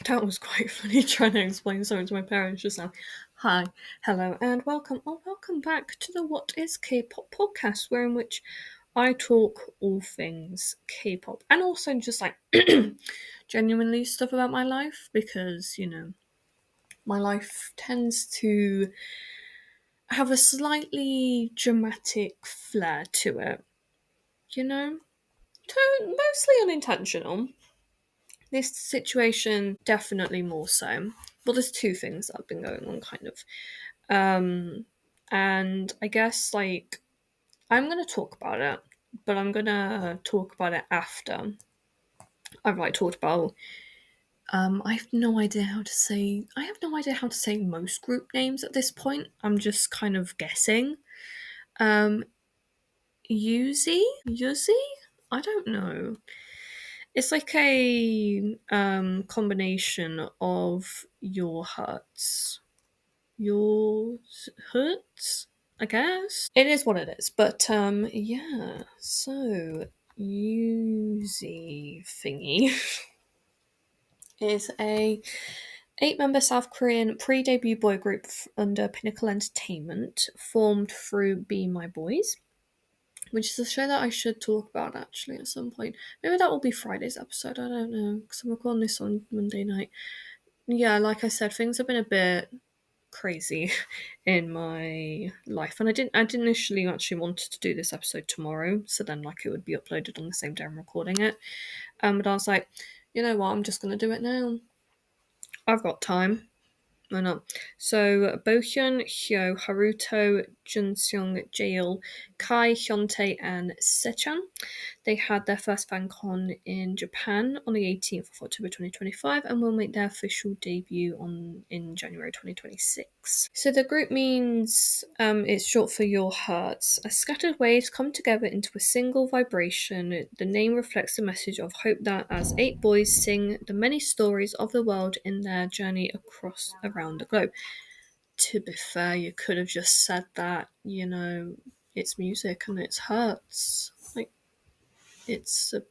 That was quite funny trying to explain something to my parents just now. Hi, hello, and welcome back to the What is K-pop podcast, where in which I talk all things K-pop and also just like genuinely stuff about my life because my life tends to have a slightly dramatic flair to it. Mostly unintentional. This situation definitely more so. Well, there's two things that have been going on, kind of. And I guess like I'm gonna talk about it, but I'm gonna talk about it after I've like talked about. I have no idea how to say. I have no idea how to say most group names at this point. I'm just kind of guessing. Um, YUHZ. I don't know. It's like a combination of your hurts, I guess. It is what it is. But yeah. So Yuzi thingy is a 8-member South Korean pre-debut boy group under Pinnacle Entertainment, formed through Be My Boys, which is a show that I should talk about actually at some point. Maybe that will be Friday's episode. I don't know because I'm recording this on Monday night. Yeah, like I said, things have been a bit crazy in my life, and I didn't initially actually wanted to do this episode tomorrow, so then like it would be uploaded on the same day I'm recording it. But I was like, you know what, I'm just gonna do it now. I've got time. Why not? So Bohyun, Hyo, Haruto, Junseong, Jaeil, Kai, Hyuntae, and Sechan. They had their first FanCon in Japan on the 18th of October 2025 and will make their official debut in January 2026. So the group means it's short for YUHZ. As scattered waves come together into a single vibration, the name reflects the message of hope that as 8 boys sing the many stories of the world in their journey around the globe. To be fair, you could have just said that, it's music and it hurts. Like, it's a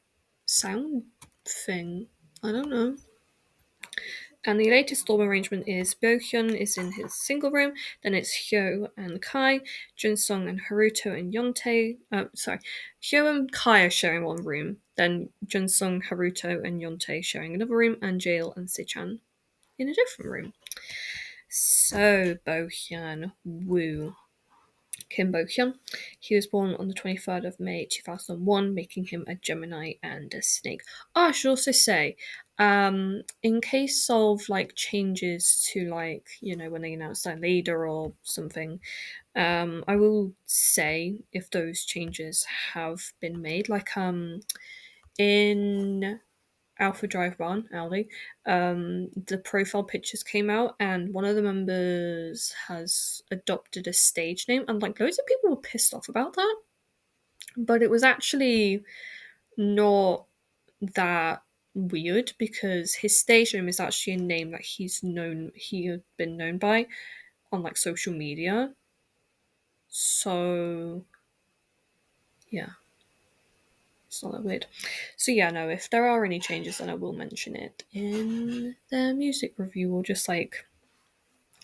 sound thing. I don't know. And the latest dorm arrangement is Bohyun is in his single room, then it's Hyo and Kai, Junsong and Haruto and Yontae. Hyo and Kai are sharing one room, then Junsong, Haruto, and Yontae sharing another room, and Jaeil and Sichan in a different room. So, Bohyun, woo. Kim Bo-hyun. He was born on the 23rd of May 2001, making him a Gemini and a snake. Oh, I should also say, in case of like changes to like, when they announce their leader or something, I will say if those changes have been made. Like in Alpha Drive 1, Audi, the profile pictures came out and one of the members has adopted a stage name and like loads of people were pissed off about that. But it was actually not that weird because his stage name is actually a name that he had been known by on like social media. So yeah. It's not that weird. So yeah, no, if there are any changes then I will mention it in the music review or just like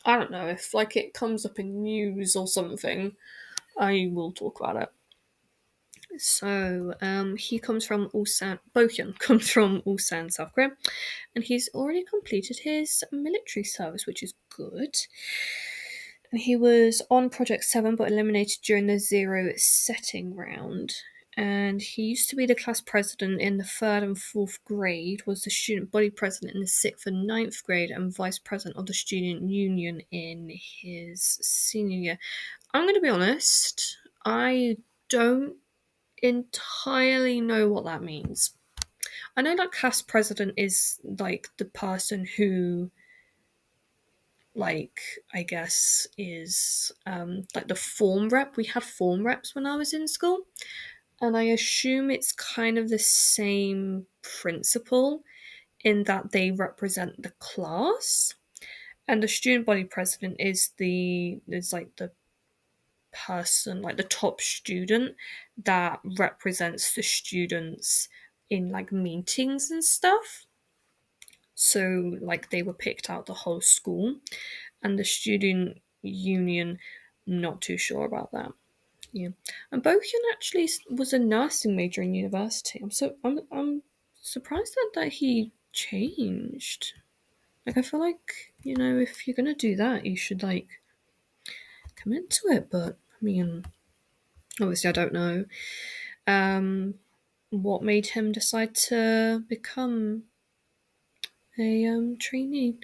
I don't know, if like it comes up in news or something, I will talk about it. So, he comes from Ulsan. Bohyun comes from Ulsan, South Korea, and he's already completed his military service, which is good. And he was on Project 7 but eliminated during the zero setting round. And he used to be the class president in the 3rd and 4th grade, was the student body president in the 6th and 9th grade, and vice president of the student union in his senior year. I'm going to be honest, I don't entirely know what that means. I know that class president is like the person who like I guess is like the form rep. We had form reps when I was in school, and I assume it's kind of the same principle in that they represent the class, and the student body president is like the person, like the top student that represents the students in like meetings and stuff. So, like, they were picked out the whole school, and the student union, not too sure about that. Yeah, and Bohyun actually was a nursing major in university. I'm surprised that he changed. Like, I feel like, if you're gonna do that, you should like commit to it. But I mean, obviously, I don't know what made him decide to become a trainee.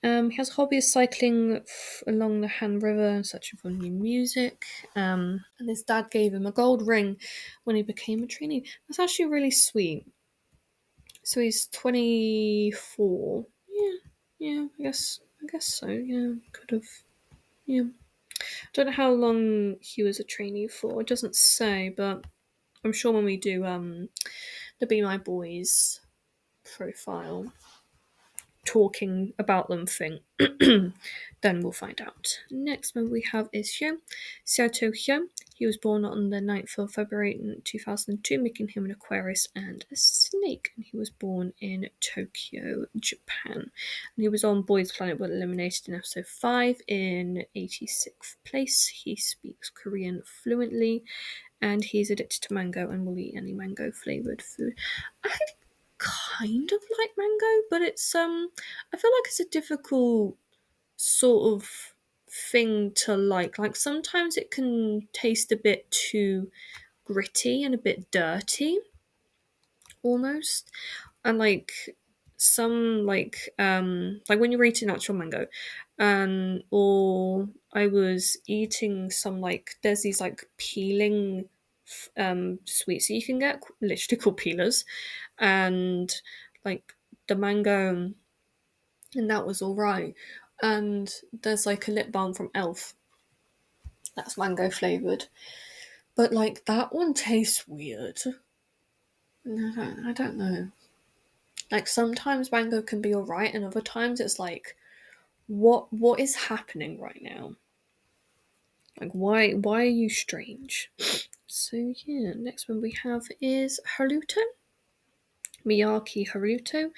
He has a hobby of cycling along the Han River and searching for new music. And his dad gave him a gold ring when he became a trainee. That's actually really sweet. So he's 24. Yeah, I guess so. Yeah, could have. Yeah, don't know how long he was a trainee for. It doesn't say, but I'm sure when we do the Be My Boys profile, talking about them thing, then we'll find out. Next one we have is Hyun, Xiaoto Hyun. He was born on the 9th of February 2002, making him an Aquarius and a snake. And he was born in Tokyo, Japan. And he was on Boys Planet but eliminated in episode 5 in 86th place. He speaks Korean fluently, and he's addicted to mango and will eat any mango flavoured food. I kind of like mango, but it's I feel like it's a difficult sort of thing to like. Like, sometimes it can taste a bit too gritty and a bit dirty almost. And like some like when you're eating actual mango, or I was eating some, like, there's these like peeling sweets that you can get, literally called peelers, and like the mango, and that was all right. And there's like a lip balm from Elf that's mango flavored, but like that one tastes weird. I don't know. Like, sometimes mango can be all right, and other times it's like, what is happening right now? Like, why are you strange? So yeah, next one we have is Haruto. Miyaki Haruto,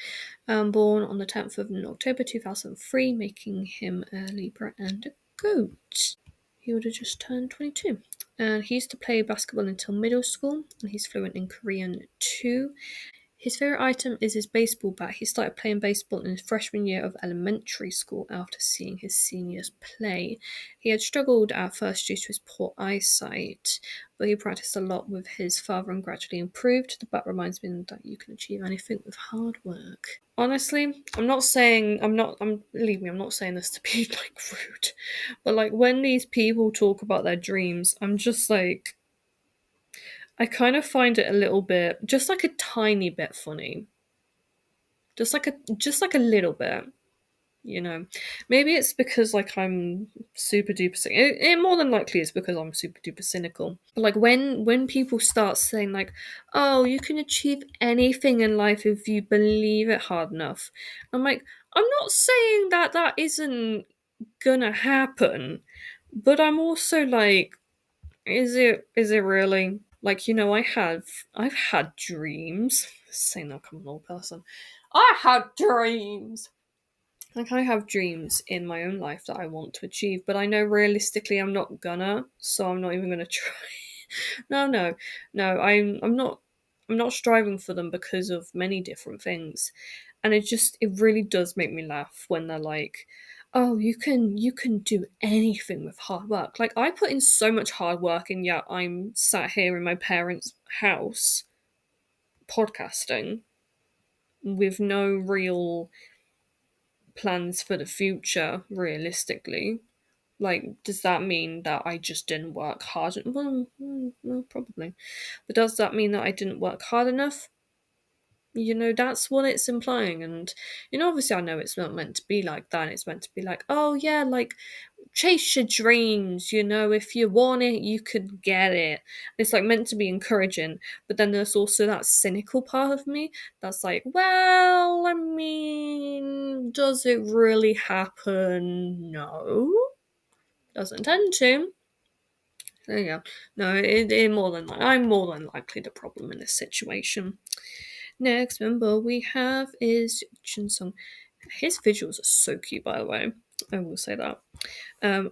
born on the 10th of October 2003, making him a Libra and a goat. He would have just turned 22. And he used to play basketball until middle school, and he's fluent in Korean too. His favourite item is his baseball bat. He started playing baseball in his freshman year of elementary school after seeing his seniors play. He had struggled at first due to his poor eyesight, but he practiced a lot with his father and gradually improved. The bat reminds me that you can achieve anything with hard work. Honestly, believe me, I'm not saying this to be like rude, but like when these people talk about their dreams, I'm just like, I kind of find it a little bit, just like a tiny bit funny. Just like a little bit, you know. Maybe it's because like I'm super duper cynical. It more than likely is because I'm super duper cynical. But like when people start saying like, "Oh, you can achieve anything in life if you believe it hard enough," I'm like, I'm not saying that isn't gonna happen, but I'm also like, is it really? Like, I've had dreams. Saying that, I'm an old person. I had dreams. Like, I have dreams in my own life that I want to achieve, but I know realistically I'm not gonna, so I'm not even gonna try. No. I'm not striving for them because of many different things. And it really does make me laugh when they're like, "Oh, you can do anything with hard work." Like, I put in so much hard work, and yet I'm sat here in my parents' house podcasting with no real plans for the future, realistically. Like, does that mean that I just didn't work hard? Well, probably. But does that mean that I didn't work hard enough? That's what it's implying. And, obviously I know it's not meant to be like that. It's meant to be like, oh yeah, like, chase your dreams, if you want it, you could get it. It's like meant to be encouraging, but then there's also that cynical part of me that's like, well, I mean, does it really happen? No. Doesn't tend to. There you go. No, I'm more than likely the problem in this situation. Next member we have is Jinsung. His visuals are so cute, by the way. I will say that.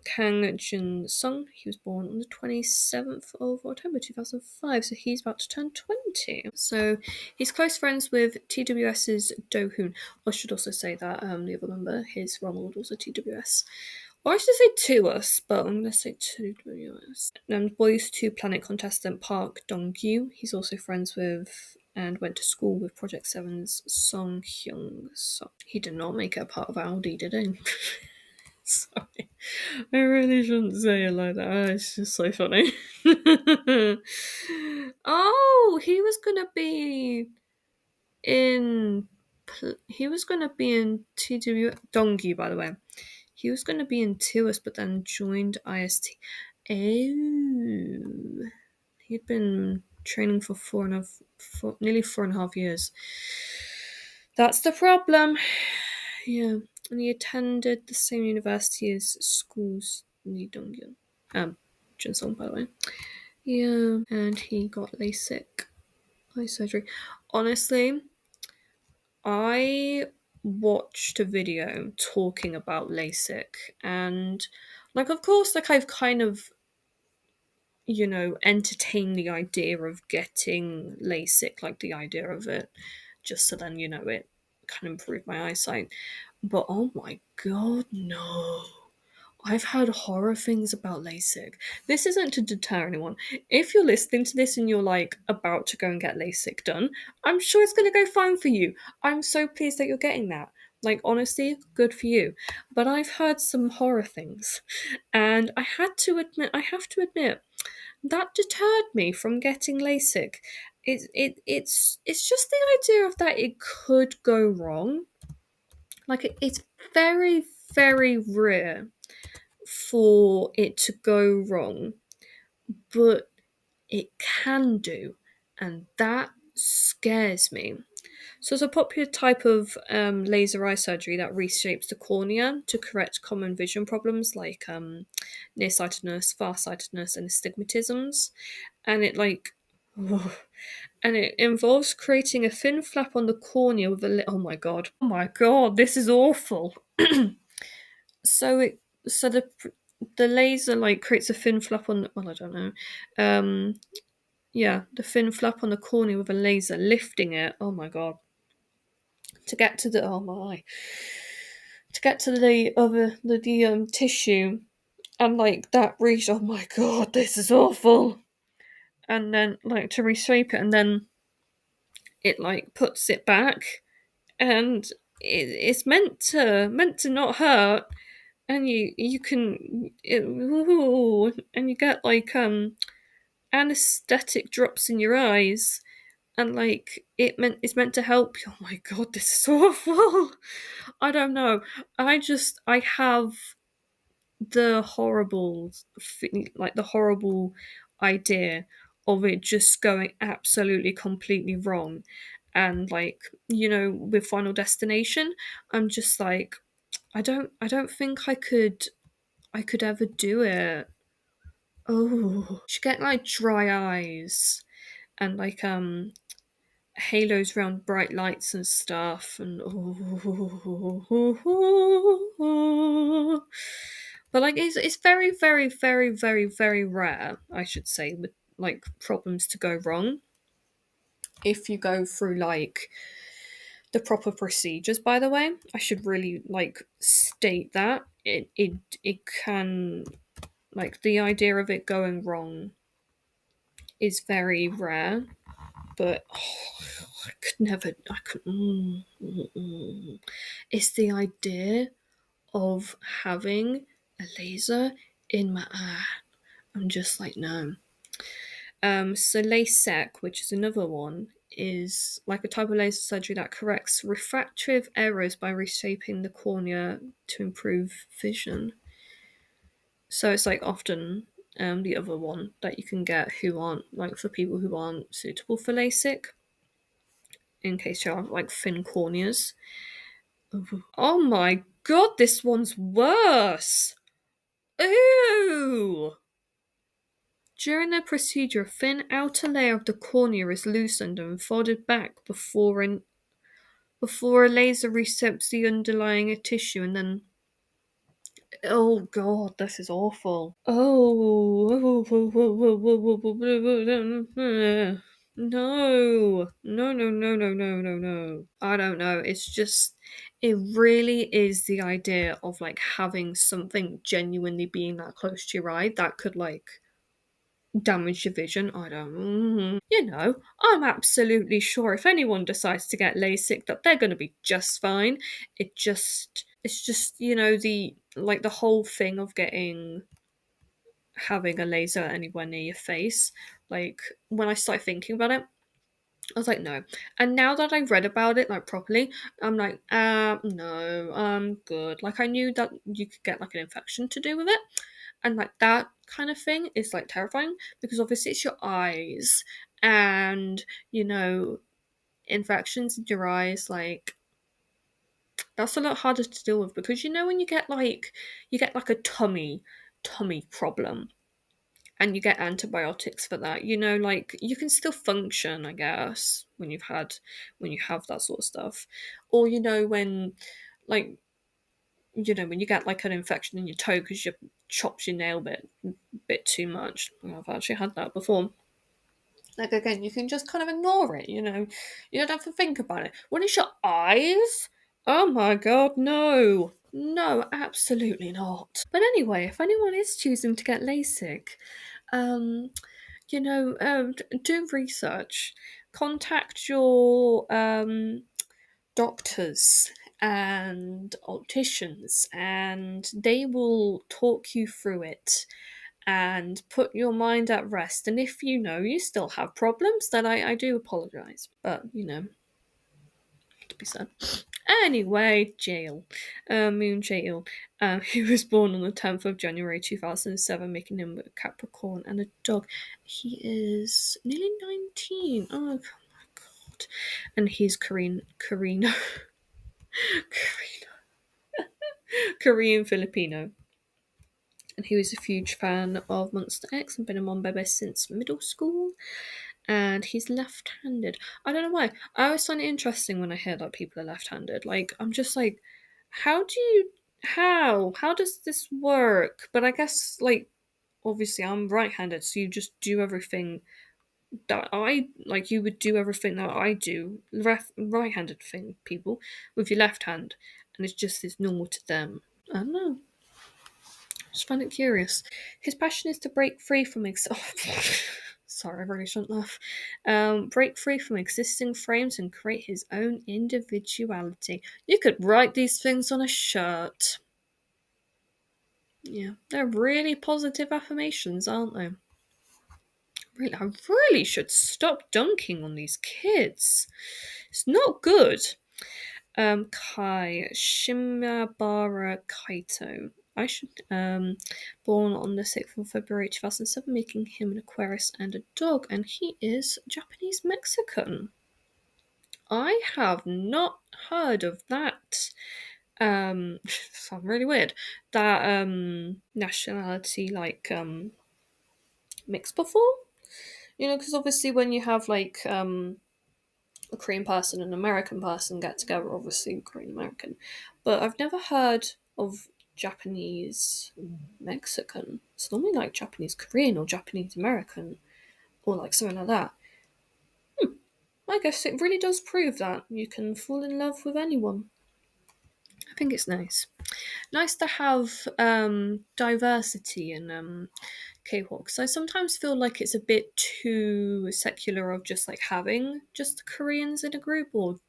Kang Jin-sung, he was born on the 27th of October 2005, so he's about to turn 20. So he's close friends with TWS's Do-hoon. I should also say that the other member, his role model was a TWS. Or I should say to us, but I'm going to say TWS. And BOYZ 2 Planet contestant Park Dong-gyu, he's also friends with and went to school with Project 7's Song Hyung-suk. He did not make it a part of Audi, did he? Sorry. I really shouldn't say it like that. It's just so funny. Oh, he was gonna be in. He was gonna be in TW Dongyu, by the way. He was gonna be in Tuas, but then joined IST. Oh, he'd been training for nearly 4.5 years. That's the problem. Yeah, and he attended the same university as schools Lee Donghyun. Jinsung, by the way. Yeah, and he got LASIK eye surgery. Honestly, I watched a video talking about LASIK, and of course, I've kind of entertained the idea of getting LASIK, the idea of it, just so then it can improve my eyesight. But oh my god, no. I've heard horror things about LASIK. This isn't to deter anyone. If you're listening to this and you're about to go and get LASIK done, I'm sure it's going to go fine for you. I'm so pleased that you're getting that. Honestly, good for you. But I've heard some horror things, and I have to admit, that deterred me from getting LASIK. It's just the idea of that it could go wrong. It's very, very rare for it to go wrong, but it can do, and that scares me. So it's a popular type of laser eye surgery that reshapes the cornea to correct common vision problems like nearsightedness, farsightedness, and astigmatisms. And it and it involves creating a thin flap on the cornea with oh my god, this is awful. So the laser creates a thin flap on I don't know. The thin flap on the cornea with a laser, lifting it. Oh my god. To get to the the tissue, and that reach. Oh my god, this is awful. And then to reshape it, and then it puts it back, and it's meant to not hurt, and you can and you get anesthetic drops in your eyes, and it's meant to help you. Oh my god, this is awful. I don't know. I have the horrible the horrible idea of it just going absolutely completely wrong, and with Final Destination, I'm just I don't think I could ever do it. Oh, she get dry eyes, and halos around bright lights and stuff, and but it's very, very, very, very, very rare, I should say, with problems to go wrong if you go through the proper procedures. By the way, I should really state that it can the idea of it going wrong is very rare, but I could never. I could. It's the idea of having a laser in my eye. I'm just no. So LASIK, which is another one, is a type of laser surgery that corrects refractive errors by reshaping the cornea to improve vision. So it's often the other one that you can get who aren't for people who aren't suitable for LASIK, in case you have thin corneas. Oh my god, this one's worse. Ooh. During the procedure, a thin outer layer of the cornea is loosened and folded back before a laser resets the underlying tissue, and then oh god, this is awful. Oh, no, no, no, no, no, no, no, no. I don't know. It's just, it really is the idea of like having something genuinely being that close to your eye that could like damage your vision. I don't. I'm absolutely sure if anyone decides to get LASIK that they're going to be just fine. It's just the whole thing of having a laser anywhere near your face. Like when I started thinking about it, I was like, no. And now that I read about it like properly, I'm like, no, I'm good. Like I knew that you could get like an infection to do with it, and like that kind of thing is like terrifying because obviously it's your eyes, and you know, infections in your eyes, like that's a lot harder to deal with because when you get like a tummy problem and you get antibiotics for that, like you can still function, I guess, when you have that sort of stuff. Or like when you get like an infection in your toe because you chopped your nail bit too much. I've actually had that before. Like again, you can just kind of ignore it, you don't have to think about it. When it's your eyes, oh my god, no. No, absolutely not. But anyway, if anyone is choosing to get LASIK, um, do research. Contact your doctors and opticians, and they will talk you through it and put your mind at rest. And if you still have problems, then I do apologise. But, to be said. Anyway, Jail. Moon Jail. He was born on the 10th of January 2007, making him a Capricorn and a dog. He is nearly 19. Oh my god. And he's Korean, Korean Filipino. And he was a huge fan of Monster X and been a Monbebe since middle school. And he's left-handed. I don't know why. I always find it interesting when I hear that people are left-handed. Like, I'm just like, how does this work? But I guess, like, obviously I'm right-handed, so you just do everything that I, like, you would do everything that I do, right-handed thing, people, with your left hand. And it's just as normal to them. I don't know. Just find it curious. His passion is to break free from sorry, I really shouldn't laugh. Break free from existing frames and create his own individuality. You could write these things on a shirt. Yeah, they're really positive affirmations, aren't they? Really, I really should stop dunking on these kids. It's not good. Kai Shimabara Kaito. I should born on the 6th of February 2007, making him an Aquarius and a dog, and he is Japanese Mexican. I have not heard of that. Sounds really weird. That nationality mix before. Because obviously when you have like a Korean person and an American person get together, obviously Korean American. But I've never heard of Japanese Mexican. It's normally like Japanese Korean or Japanese American or like something like that. I guess it really does prove that you can fall in love with anyone. I think it's nice. Nice to have diversity in K-pop, because I sometimes feel like it's a bit too secular of just like having just Koreans in a group, or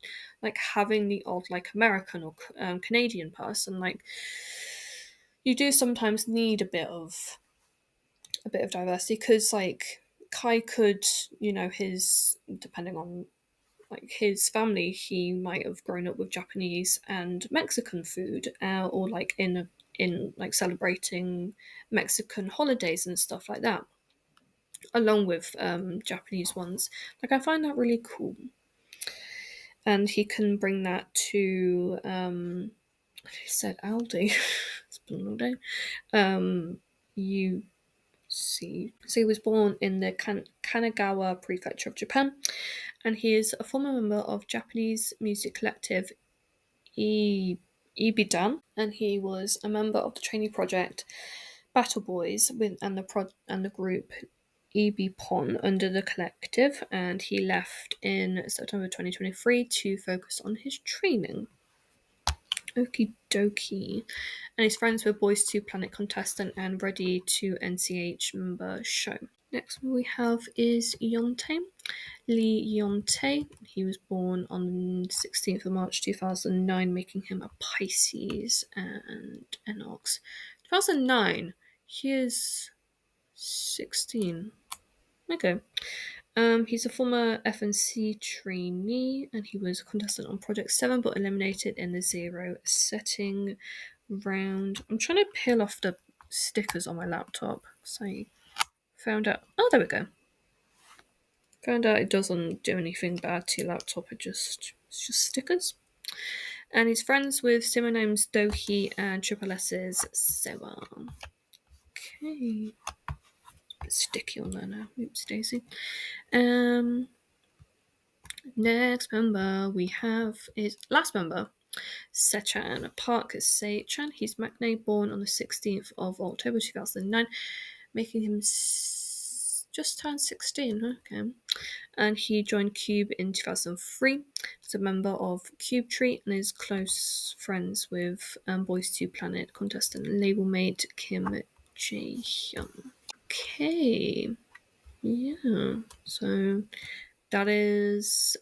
like having the odd like American or Canadian person. Like you do sometimes need a bit of diversity, because like Kai could, his depending on like his family, he might have grown up with Japanese and Mexican food, or like in like celebrating Mexican holidays and stuff like that, along with Japanese ones. Like I find that really cool, and he can bring that to he said Aldi. It's been a long day. YUHZ. see. So he was born in the Kanagawa Prefecture of Japan, and he is a former member of Japanese music collective Ibidan, and he was a member of the trainee project Battle Boys and the group Ebipon under the collective, and he left in September 2023 to focus on his training. Okie dokie. And he's friends with BOYZ Planet contestant and Ready to NCH member Show. Next one we have is Yonte. Lee Yonte. He was born on the 16th of March 2009, making him a Pisces and an Ox. 2009. He is 16. Okay. He's a former FNC trainee, and he was a contestant on Project 7, but eliminated in the 0 setting round. I'm trying to peel off the stickers on my laptop. So I found out. Oh, there we go. Found out it doesn't do anything bad to your laptop. It's just stickers. And he's friends with Simoname's Dohi and Triple S's Sewa. Okay. Sticky on there now. Oops, Daisy. Next member we have is last member, Sechan Park Sechan. He's Maknae, born on the 16th of October 2009, making him just turned 16. Okay. And he joined Cube in 2003 as a member of Cube Tree and is close friends with BOYZ Planet contestant and label mate Kim Jae-hyun. Okay. Yeah. So that is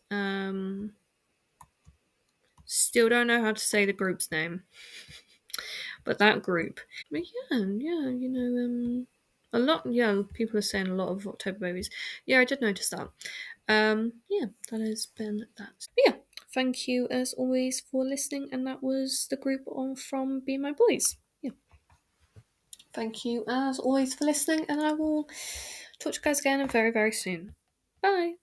still don't know how to say the group's name. But that group. But a lot people are saying a lot of October Babies. Yeah, I did notice that. That has been that. But yeah, thank you as always for listening, and that was the group on from Be My Boys. Yeah. Thank you as always for listening, and I will talk to you guys again very, very soon. Bye.